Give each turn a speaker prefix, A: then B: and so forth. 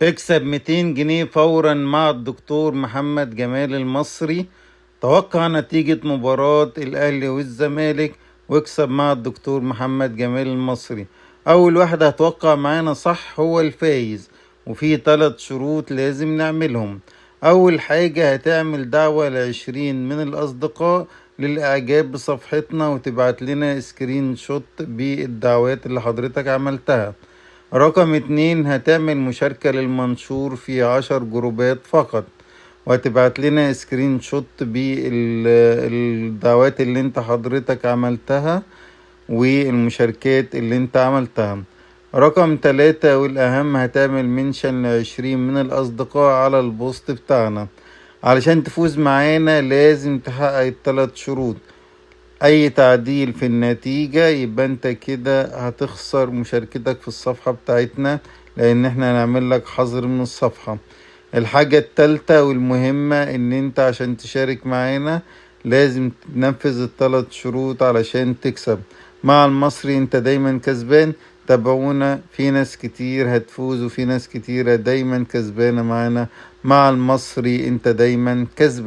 A: اكسب 200 جنيه فورا مع الدكتور محمد جمال المصري. توقع نتيجة مباراة الأهلي والزمالك واكسب مع الدكتور محمد جمال المصري. أول واحد هتوقع معانا صح هو الفايز، وفي 3 شروط لازم نعملهم. أول حاجة هتعمل دعوة ل20 من الأصدقاء للإعجاب بصفحتنا وتبعت لنا سكرين شوت بالدعوات اللي حضرتك عملتها. رقم 2 هتعمل مشاركة للمنشور في 10 جروبات فقط، وهتبعت لنا سكرين شوت بالدعوات اللي انت حضرتك عملتها والمشاركات اللي انت عملتها. رقم 3 والأهم هتعمل منشن ل20 من الأصدقاء على البوست بتاعنا. علشان تفوز معانا لازم تحقق ال3 شروط. اي تعديل في النتيجة يبقى انت كده هتخسر مشاركتك في الصفحة بتاعتنا، لان احنا هنعمل لك حظر من الصفحة. الحاجة التالتة والمهمة ان انت عشان تشارك معانا لازم تنفذ ال3 شروط علشان تكسب. مع المصري انت دايما كسبان. تابعونا، في ناس كتير هتفوز وفي ناس كتيرة دايما كسبانة معانا. مع المصري انت دايما كسبان.